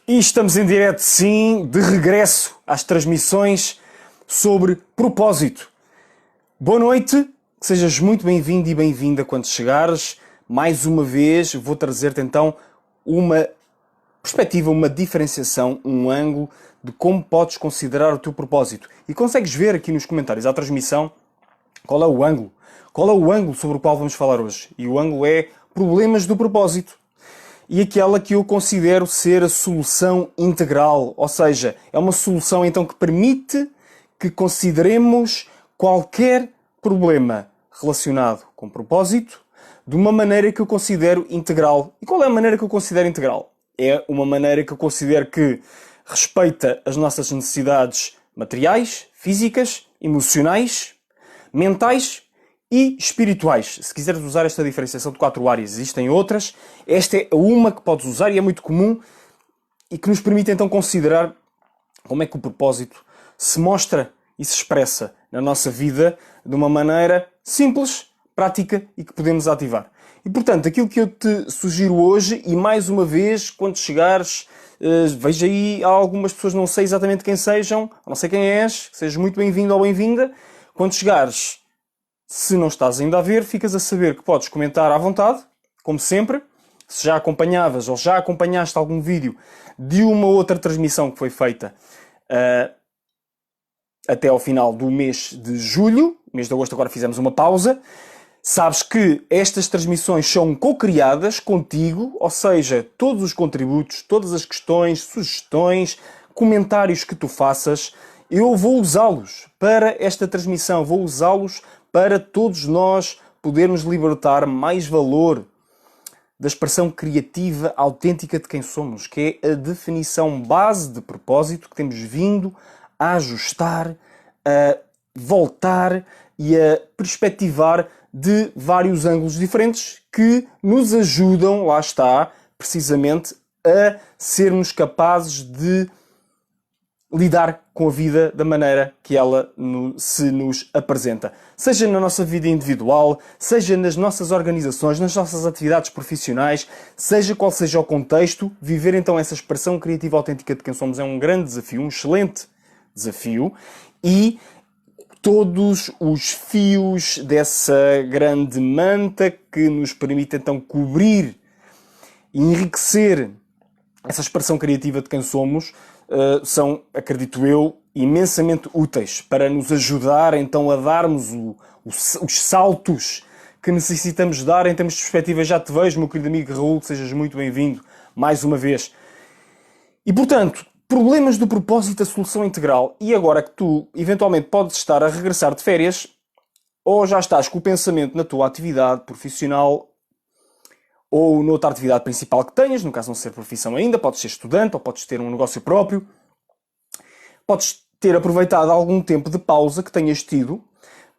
E estamos em direto, sim, de regresso às transmissões sobre propósito. Boa noite, que sejas muito bem-vindo e bem-vinda quando chegares. Mais uma vez vou trazer-te então uma perspectiva, uma diferenciação, um ângulo de como podes considerar o teu propósito. E consegues ver aqui nos comentários à transmissão qual é o ângulo. Qual é o ângulo sobre o qual vamos falar hoje? E o ângulo é problemas do propósito. E aquela que eu considero ser a solução integral. Ou seja, é uma solução então que permite que consideremos qualquer problema relacionado com propósito de uma maneira que eu considero integral. E qual é a maneira que eu considero integral? É uma maneira que eu considero que respeita as nossas necessidades materiais, físicas, emocionais, mentais e espirituais. Se quiseres usar esta diferenciação de 4 áreas, existem outras. Esta é uma que podes usar e é muito comum e que nos permite então considerar como é que o propósito se mostra e se expressa na nossa vida de uma maneira simples, prática e que podemos ativar. E portanto, aquilo que eu te sugiro hoje, e mais uma vez, quando chegares, veja aí, há algumas pessoas, não sei exatamente quem sejam, não sei quem és, sejas muito bem-vindo ou bem-vinda. Quando chegares, se não estás ainda a ver, ficas a saber que podes comentar à vontade, como sempre. Se já acompanhavas ou já acompanhaste algum vídeo de uma outra transmissão que foi feita até ao final do mês de julho, mês de agosto agora fizemos uma pausa, sabes que estas transmissões são co-criadas contigo, ou seja, todos os contributos, todas as questões, sugestões, comentários que tu faças, eu vou usá-los para esta transmissão, vou usá-los para todos nós podermos libertar mais valor da expressão criativa autêntica de quem somos, que é a definição base de propósito que temos vindo a ajustar, a voltar e a perspectivar de vários ângulos diferentes que nos ajudam, lá está, precisamente, a sermos capazes de lidar com a vida da maneira que ela se nos apresenta. Seja na nossa vida individual, seja nas nossas organizações, nas nossas atividades profissionais, seja qual seja o contexto, viver então essa expressão criativa autêntica de quem somos é um grande desafio, um excelente desafio, e todos os fios dessa grande manta que nos permite então cobrir e enriquecer essa expressão criativa de quem somos são, acredito eu, imensamente úteis para nos ajudar então a darmos os saltos que necessitamos dar em termos de perspectiva. Já te vejo, meu querido amigo Raul, que sejas muito bem-vindo mais uma vez. E portanto, problemas do propósito, a solução integral. E agora que tu eventualmente podes estar a regressar de férias ou já estás com o pensamento na tua atividade profissional ou noutra atividade principal que tenhas, no caso não ser profissão ainda, podes ser estudante ou podes ter um negócio próprio, podes ter aproveitado algum tempo de pausa que tenhas tido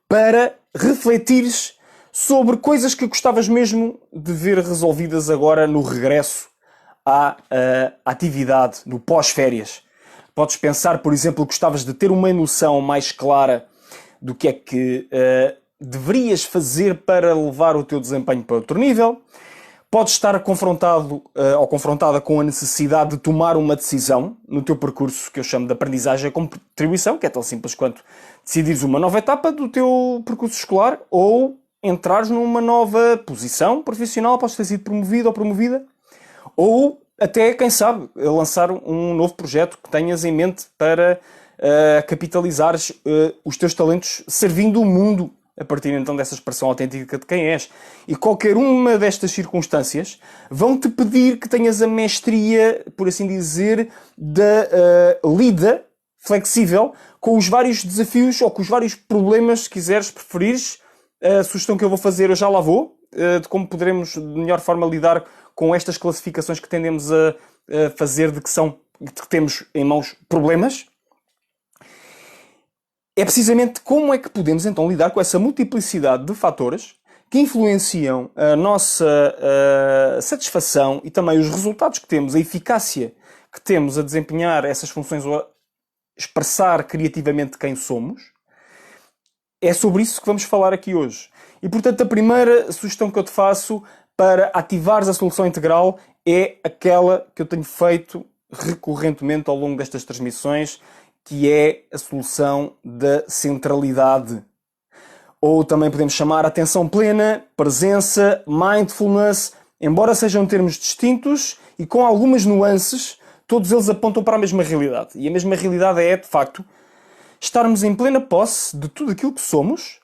para refletires sobre coisas que gostavas mesmo de ver resolvidas agora no regresso à atividade, no pós-férias. Podes pensar, por exemplo, que gostavas de ter uma noção mais clara do que é que deverias fazer para levar o teu desempenho para outro nível. Podes estar confrontado ou confrontada com a necessidade de tomar uma decisão no teu percurso, que eu chamo de aprendizagem com contribuição, que é tão simples quanto decidires uma nova etapa do teu percurso escolar ou entrares numa nova posição profissional, podes ter sido promovido ou promovida, ou até, quem sabe, lançar um novo projeto que tenhas em mente para capitalizares os teus talentos servindo o mundo a partir então dessa expressão autêntica de quem és. E qualquer uma destas circunstâncias vão-te pedir que tenhas a mestria, por assim dizer, da lida flexível com os vários desafios ou com os vários problemas, se quiseres, preferires. A sugestão que eu vou fazer, eu já lá vou, de como poderemos de melhor forma lidar com estas classificações que tendemos a fazer de que temos em mãos problemas. É precisamente como é que podemos então lidar com essa multiplicidade de fatores que influenciam a nossa satisfação e também os resultados que temos, a eficácia que temos a desempenhar essas funções ou a expressar criativamente quem somos. É sobre isso que vamos falar aqui hoje. E portanto a primeira sugestão que eu te faço para ativares a solução integral é aquela que eu tenho feito recorrentemente ao longo destas transmissões, que é a solução da centralidade. Ou também podemos chamar atenção plena, presença, mindfulness, embora sejam termos distintos e com algumas nuances, todos eles apontam para a mesma realidade. E a mesma realidade é, de facto, estarmos em plena posse de tudo aquilo que somos,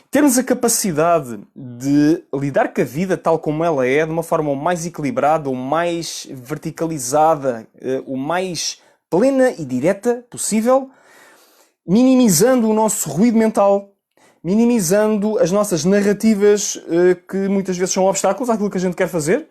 termos a capacidade de lidar com a vida tal como ela é, de uma forma o mais equilibrada, o mais verticalizada, o mais plena e direta possível, minimizando o nosso ruído mental, minimizando as nossas narrativas que muitas vezes são obstáculos àquilo que a gente quer fazer.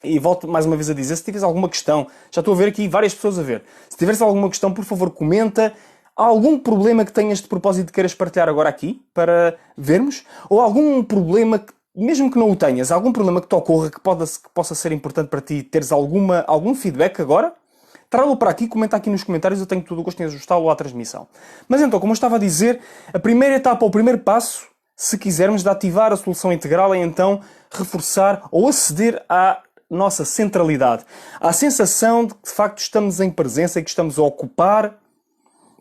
E volto mais uma vez a dizer, se tiveres alguma questão, já estou a ver aqui várias pessoas a ver, se tiveres alguma questão, por favor, comenta. Há algum problema que tenhas de propósito de queiras partilhar agora aqui, para vermos? Ou algum problema, que, mesmo que não o tenhas, algum problema que te ocorra, que possa ser importante para ti, teres algum feedback agora? Traga-lo para aqui, comenta aqui nos comentários, eu tenho todo o gosto em ajustá-lo à transmissão. Mas então, como eu estava a dizer, a primeira etapa, o primeiro passo, se quisermos, de ativar a solução integral é então reforçar ou aceder à nossa centralidade. À sensação de que, de facto, estamos em presença e que estamos a ocupar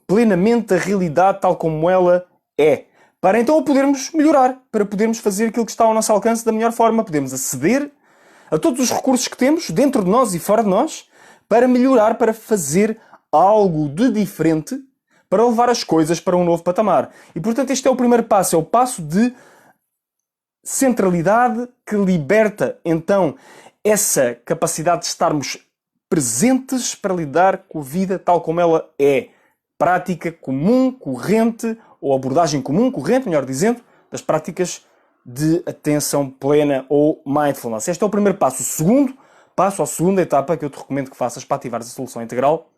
plenamente a realidade tal como ela é. Para então a podermos melhorar, para podermos fazer aquilo que está ao nosso alcance da melhor forma. Podemos aceder a todos os recursos que temos, dentro de nós e fora de nós, para melhorar, para fazer algo de diferente, para levar as coisas para um novo patamar. E portanto este é o primeiro passo, é o passo de centralidade que liberta então essa capacidade de estarmos presentes para lidar com a vida tal como ela é. Prática comum, corrente, ou abordagem comum, corrente, melhor dizendo, das práticas de atenção plena ou mindfulness. Este é o primeiro passo. O segundo passo, a segunda etapa que eu te recomendo que faças para ativar a solução integral,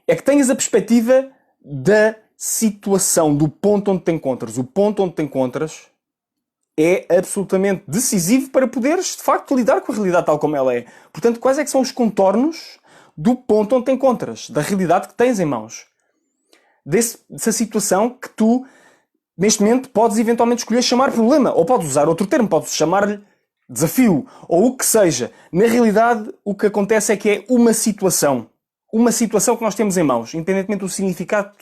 é que tenhas a perspectiva da situação, do ponto onde te encontras. O ponto onde te encontras é absolutamente decisivo para poderes, de facto, lidar com a realidade tal como ela é. Portanto, quais é que são os contornos do ponto onde te encontras, da realidade que tens em mãos, dessa situação que tu, neste momento, podes eventualmente escolher chamar problema, ou podes usar outro termo, podes chamar-lhe desafio, ou o que seja. Na realidade, o que acontece é que é uma situação que nós temos em mãos, independentemente do significado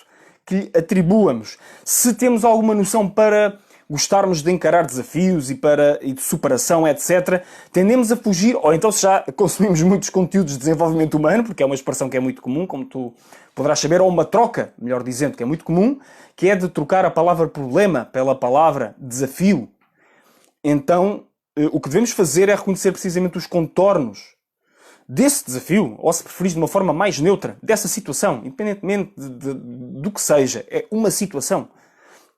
que lhe atribuamos. Se temos alguma noção para gostarmos de encarar desafios e de superação, etc., tendemos a fugir, ou então se já consumimos muitos conteúdos de desenvolvimento humano, porque é uma expressão que é muito comum, como tu poderás saber, ou uma troca, melhor dizendo, que é muito comum, que é de trocar a palavra problema pela palavra desafio. Então, o que devemos fazer é reconhecer precisamente os contornos desse desafio, ou se preferires de uma forma mais neutra, dessa situação, independentemente do que seja, é uma situação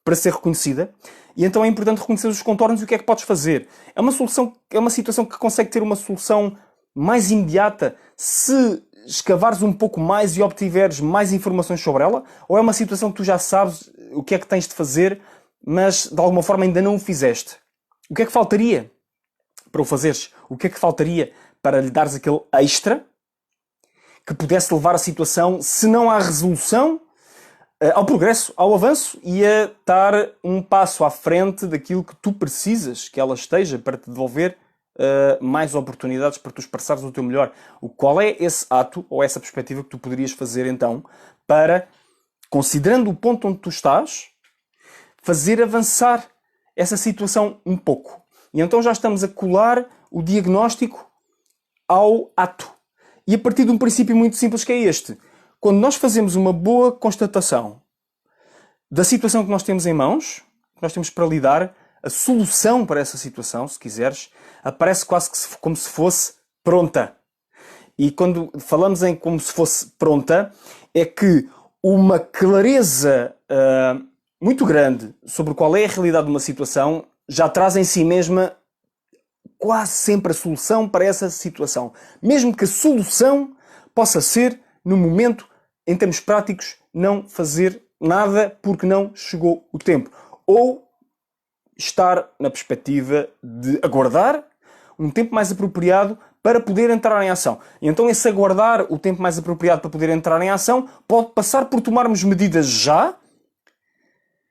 para ser reconhecida, e então é importante reconhecer os contornos e o que é que podes fazer. É uma situação que consegue ter uma solução mais imediata se escavares um pouco mais e obtiveres mais informações sobre ela, ou é uma situação que tu já sabes o que é que tens de fazer, mas de alguma forma ainda não o fizeste. O que é que faltaria para o fazeres? O que é que faltaria para lhe dares aquele extra que pudesse levar a situação, se não à resolução, ao progresso, ao avanço e a estar um passo à frente daquilo que tu precisas que ela esteja para te devolver mais oportunidades para tu expressares o teu melhor. Qual é esse ato ou essa perspectiva que tu poderias fazer então para, considerando o ponto onde tu estás, fazer avançar essa situação um pouco? E então já estamos a colar o diagnóstico ao ato. E a partir de um princípio muito simples que é este. Quando nós fazemos uma boa constatação da situação que nós temos em mãos, que nós temos para lidar, a solução para essa situação, se quiseres, aparece quase que como se fosse pronta. E quando falamos em como se fosse pronta, é que uma clareza muito grande sobre qual é a realidade de uma situação já traz em si mesma quase sempre a solução para essa situação. Mesmo que a solução possa ser, no momento, em termos práticos, não fazer nada porque não chegou o tempo. Ou estar na perspectiva de aguardar um tempo mais apropriado para poder entrar em ação. E então esse aguardar o tempo mais apropriado para poder entrar em ação pode passar por tomarmos medidas já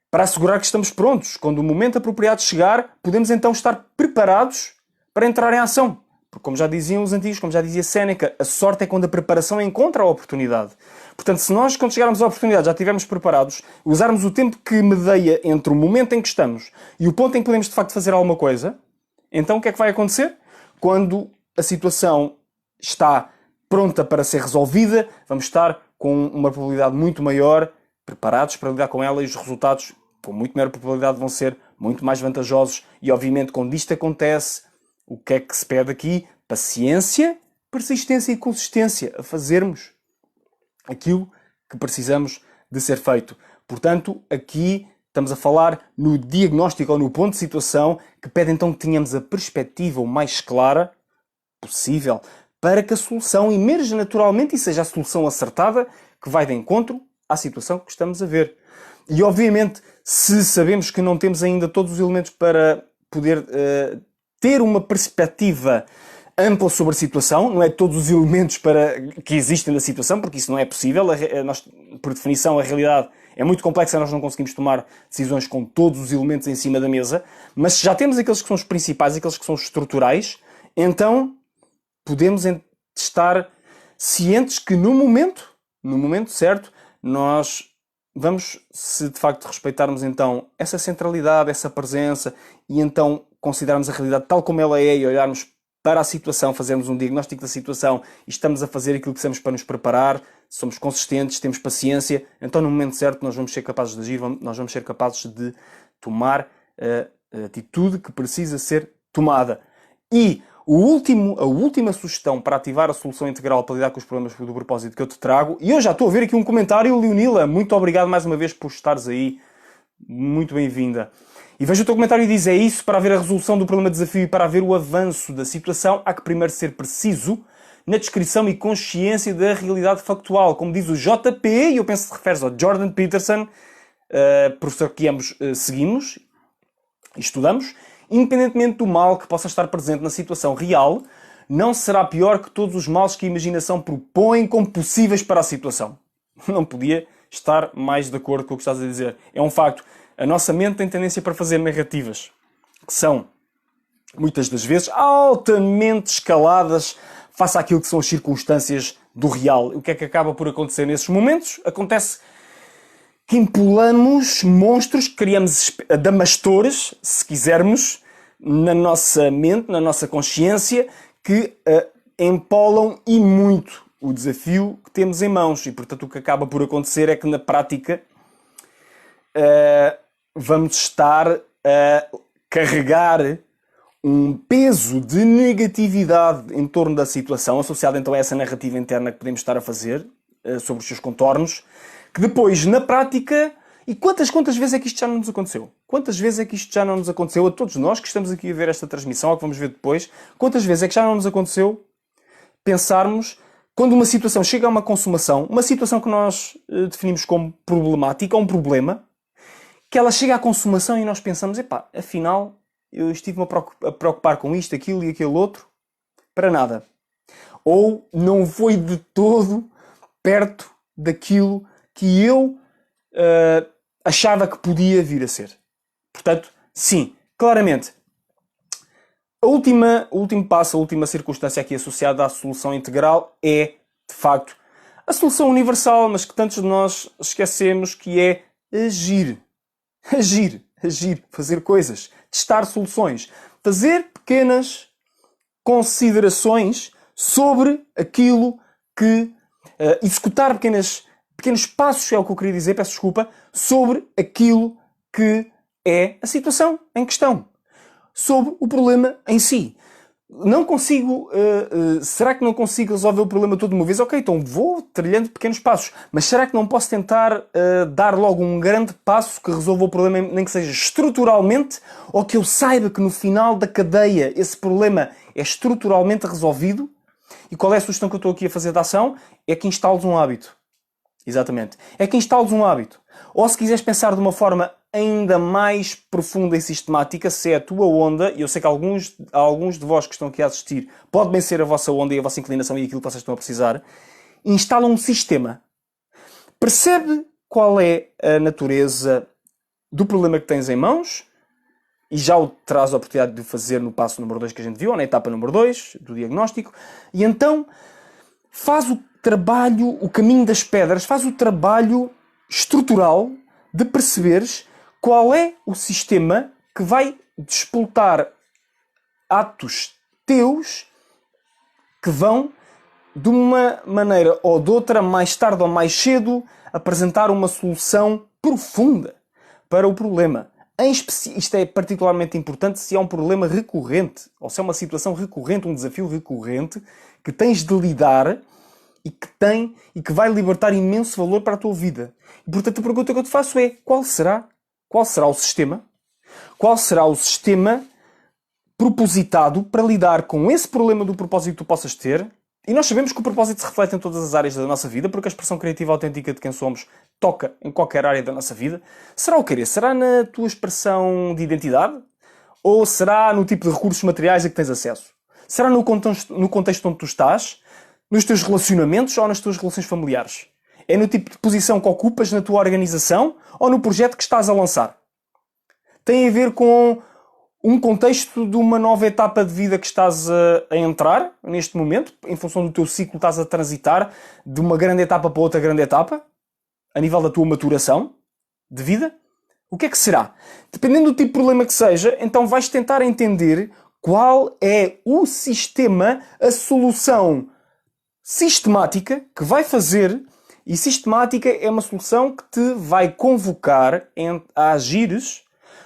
para assegurar que estamos prontos. Quando o momento apropriado chegar, podemos então estar preparados para entrar em ação, Porque, como já diziam os antigos, como já dizia Séneca, a sorte é quando a preparação encontra a oportunidade. Portanto, se nós, quando chegarmos à oportunidade, já estivermos preparados, usarmos o tempo que medeia entre o momento em que estamos e o ponto em que podemos, de facto, fazer alguma coisa, então o que é que vai acontecer? Quando a situação está pronta para ser resolvida, vamos estar com uma probabilidade muito maior, preparados para lidar com ela, e os resultados, com muito maior probabilidade, vão ser muito mais vantajosos. E, obviamente, quando isto acontece, o que é que se pede aqui? Paciência, persistência e consistência a fazermos aquilo que precisamos de ser feito. Portanto, aqui estamos a falar no diagnóstico ou no ponto de situação que pede então que tenhamos a perspectiva o mais clara possível para que a solução emerja naturalmente e seja a solução acertada que vai de encontro à situação que estamos a ver. E, obviamente, se sabemos que não temos ainda todos os elementos para poder ter uma perspectiva ampla sobre a situação, não é todos os elementos que existem na situação, porque isso não é possível. Nós, por definição, a realidade é muito complexa, nós não conseguimos tomar decisões com todos os elementos em cima da mesa, mas se já temos aqueles que são os principais, aqueles que são os estruturais, então podemos estar cientes que no momento certo, nós vamos, se de facto respeitarmos então essa centralidade, essa presença, e então considerarmos a realidade tal como ela é e olharmos para a situação, fazermos um diagnóstico da situação e estamos a fazer aquilo que precisamos para nos preparar, somos consistentes, temos paciência, então no momento certo nós vamos ser capazes de agir, nós vamos ser capazes de tomar a atitude que precisa ser tomada. E a última sugestão para ativar a solução integral para lidar com os problemas do propósito que eu te trago, e eu já estou a ver aqui um comentário, Leonila, muito obrigado mais uma vez por estares aí, muito bem-vinda. E veja o teu comentário e diz, é isso, para haver a resolução do problema de desafio e para haver o avanço da situação, há que primeiro ser preciso na descrição e consciência da realidade factual. Como diz o JP, e eu penso que te referes ao Jordan Peterson, professor que ambos seguimos e estudamos, independentemente do mal que possa estar presente na situação real, não será pior que todos os males que a imaginação propõe como possíveis para a situação. Não podia estar mais de acordo com o que estás a dizer. É um facto. A nossa mente tem tendência para fazer narrativas que são, muitas das vezes, altamente escaladas face àquilo que são as circunstâncias do real. O que é que acaba por acontecer nesses momentos? Acontece que empolamos monstros, criamos adamastores, se quisermos, na nossa mente, na nossa consciência, que empolam e muito o desafio que temos em mãos. E, portanto, o que acaba por acontecer é que, na prática, vamos estar a carregar um peso de negatividade em torno da situação, associado então a essa narrativa interna que podemos estar a fazer sobre os seus contornos, que depois, na prática, e quantas vezes é que isto já não nos aconteceu? Quantas vezes é que isto já não nos aconteceu a todos nós que estamos aqui a ver esta transmissão, ou que vamos ver depois, quantas vezes é que já não nos aconteceu pensarmos, quando uma situação chega a uma consumação, uma situação que nós definimos como problemática, ou um problema, que ela chega à consumação e nós pensamos, epá, afinal, eu estive-me a preocupar com isto, aquilo e aquele outro, para nada. Ou não foi de todo perto daquilo que eu achava que podia vir a ser. Portanto, sim, claramente, o último passo, a última circunstância aqui associada à solução integral é, de facto, a solução universal, mas que tantos de nós esquecemos, que é agir. Agir, fazer coisas, testar soluções, fazer pequenas considerações sobre aquilo que... executar pequenos passos, é o que eu queria dizer, peço desculpa, sobre aquilo que é a situação em questão, sobre o problema em si. Não consigo... será que não consigo resolver o problema todo de uma vez? Ok, então vou trilhando pequenos passos. Mas será que não posso tentar dar logo um grande passo que resolva o problema, nem que seja estruturalmente, ou que eu saiba que no final da cadeia esse problema é estruturalmente resolvido? E qual é a sugestão que eu estou aqui a fazer de ação? É que instales um hábito. Exatamente. É que instales um hábito. Ou se quiseres pensar de uma forma ainda mais profunda e sistemática, se é a tua onda, e eu sei que alguns de vós que estão aqui a assistir, pode bem ser a vossa onda e a vossa inclinação e aquilo que vocês estão a precisar, instala um sistema. Percebe qual é a natureza do problema que tens em mãos, e já o terás a oportunidade de fazer no passo número 2 que a gente viu, ou na etapa número 2 do diagnóstico, e então faz o trabalho, o caminho das pedras, faz o trabalho estrutural de perceberes qual é o sistema que vai despoltar atos teus que vão, de uma maneira ou de outra, mais tarde ou mais cedo, apresentar uma solução profunda para o problema. Isto é particularmente importante se é um problema recorrente, ou se é uma situação recorrente, um desafio recorrente, que tens de lidar e que vai libertar imenso valor para a tua vida. E, portanto, a pergunta que eu te faço é: qual será o sistema? Qual será o sistema propositado para lidar com esse problema do propósito que tu possas ter? E nós sabemos que o propósito se reflete em todas as áreas da nossa vida, porque a expressão criativa autêntica de quem somos toca em qualquer área da nossa vida. Será o quê? Será na tua expressão de identidade? Ou será no tipo de recursos materiais a que tens acesso? Será no contexto onde tu estás? Nos teus relacionamentos ou nas tuas relações familiares? É no tipo de posição que ocupas na tua organização ou no projeto que estás a lançar? Tem a ver com um contexto de uma nova etapa de vida que estás a entrar neste momento, em função do teu ciclo, estás a transitar de uma grande etapa para outra grande etapa, a nível da tua maturação de vida. O que é que será? Dependendo do tipo de problema que seja, então vais tentar entender qual é o sistema, a solução sistemática que vai fazer, e sistemática é uma solução que te vai convocar a agires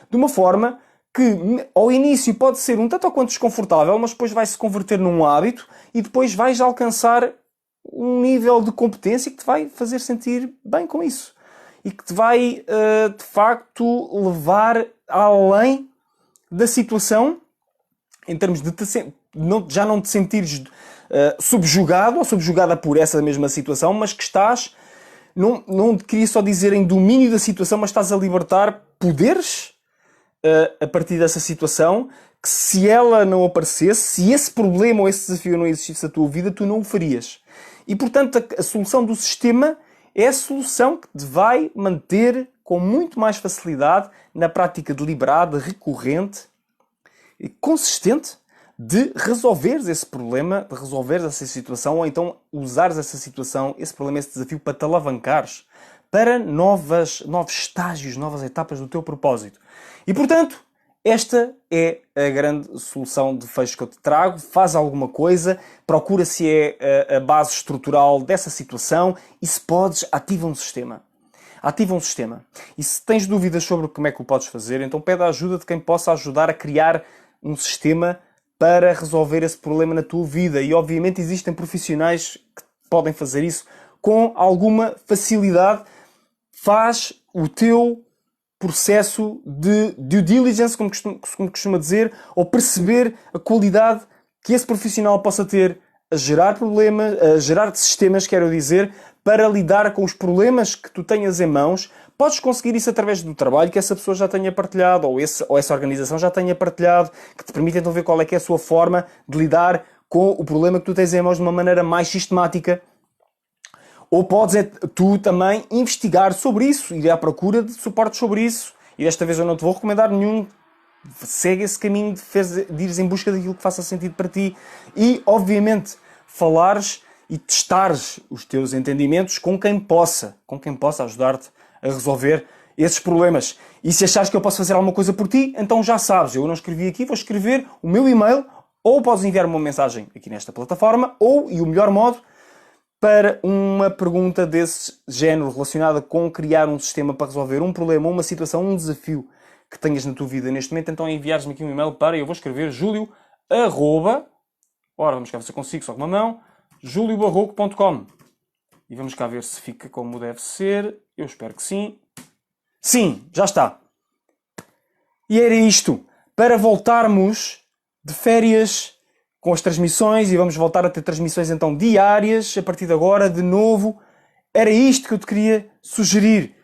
de uma forma que ao início pode ser um tanto ou quanto desconfortável, mas depois vai se converter num hábito e depois vais alcançar um nível de competência que te vai fazer sentir bem com isso. E que te vai, de facto, levar além da situação, em termos de já não te sentires subjugado ou subjugada por essa mesma situação, mas que estás, não queria só dizer em domínio da situação, mas estás a libertar poderes a partir dessa situação, que se ela não aparecesse, se esse problema ou esse desafio não existisse na tua vida, tu não o farias. E, portanto, a solução do sistema é a solução que te vai manter com muito mais facilidade na prática deliberada, recorrente e consistente de resolveres esse problema, de resolveres essa situação, ou então usares essa situação, esse problema, esse desafio para te alavancares para novos estágios, novas etapas do teu propósito. E, portanto, esta é a grande solução de fecho que eu te trago. Faz alguma coisa, procura se é a base estrutural dessa situação e, se podes, ativa um sistema. Ativa um sistema. E se tens dúvidas sobre como é que o podes fazer, então pede a ajuda de quem possa ajudar a criar um sistema para resolver esse problema na tua vida. E, obviamente, existem profissionais que podem fazer isso com alguma facilidade. Faz o teu processo de due diligence, como costuma dizer, ou perceber a qualidade que esse profissional possa ter a gerar problemas, a gerar sistemas, quero dizer, para lidar com os problemas que tu tenhas em mãos. Podes conseguir isso através do trabalho que essa pessoa já tenha partilhado, ou essa organização já tenha partilhado, que te permite então ver qual é que é a sua forma de lidar com o problema que tu tens em mãos de uma maneira mais sistemática. Ou podes tu também investigar sobre isso, ir à procura de suporte sobre isso. E desta vez eu não te vou recomendar nenhum. Segue esse caminho de ires em busca daquilo que faça sentido para ti. E, obviamente, falares e testares os teus entendimentos com quem possa ajudar-te a resolver esses problemas. E se achares que eu posso fazer alguma coisa por ti, então já sabes, eu não escrevi aqui, vou escrever o meu e-mail, ou podes enviar-me uma mensagem aqui nesta plataforma, ou, e o melhor modo, para uma pergunta desse género relacionada com criar um sistema para resolver um problema, uma situação, um desafio que tenhas na tua vida neste momento, então enviares-me aqui um e-mail para, eu vou escrever Júlio, vamos cá ver se eu consigo, só com uma mão, juliobarroco.com. E vamos cá ver se fica como deve ser. Eu espero que sim. Sim, já está. E era isto. Para voltarmos de férias com as transmissões, e vamos voltar a ter transmissões então diárias, a partir de agora, de novo. Era isto que eu te queria sugerir.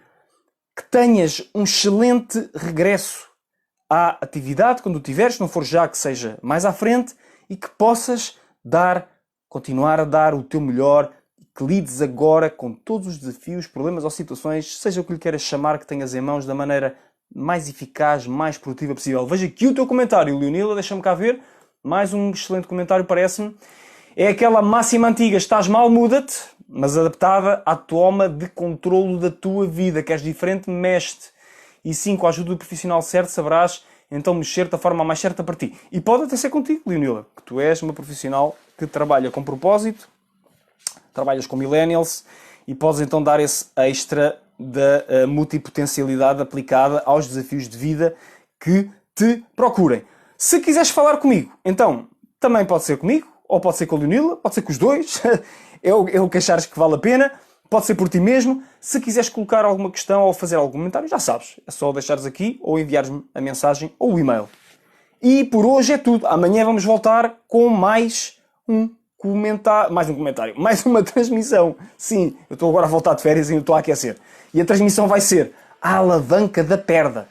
Que tenhas um excelente regresso à atividade, quando o tiveres, se não for já, que seja mais à frente, e que possas continuar a dar o teu melhor, que lides agora com todos os desafios, problemas ou situações, seja o que lhe queiras chamar, que tenhas em mãos, da maneira mais eficaz, mais produtiva possível. Veja aqui o teu comentário, Leonila, deixa-me cá ver. Mais um excelente comentário, parece-me. É aquela máxima antiga, estás mal, muda-te, mas adaptada à toma de controlo da tua vida. Queres diferente, mexe-te. E sim, com a ajuda do profissional certo, saberás então mexer da forma mais certa para ti. E pode até ser contigo, Leonila, que tu és uma profissional que trabalha com propósito, trabalhas com millennials e podes então dar esse extra da multipotencialidade aplicada aos desafios de vida que te procurem. Se quiseres falar comigo, então também pode ser comigo, ou pode ser com a Leonila, pode ser com os dois, é o que achares que vale a pena, pode ser por ti mesmo. Se quiseres colocar alguma questão ou fazer algum comentário, já sabes, é só deixares aqui ou enviares-me a mensagem ou o e-mail. E por hoje é tudo. Amanhã vamos voltar com mais um comentário, mais uma transmissão. Sim, eu estou agora a voltar de férias e eu estou a aquecer. E a transmissão vai ser a alavanca da perda.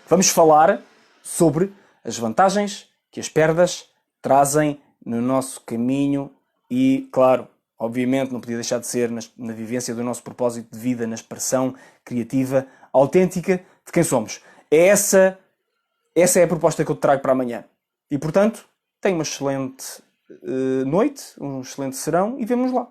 Vamos falar sobre as vantagens que as perdas trazem no nosso caminho e, claro, obviamente não podia deixar de ser na vivência do nosso propósito de vida, na expressão criativa, autêntica de quem somos. Essa é a proposta que eu te trago para amanhã. E, portanto, tenha uma excelente noite, um excelente serão e vemo-nos lá.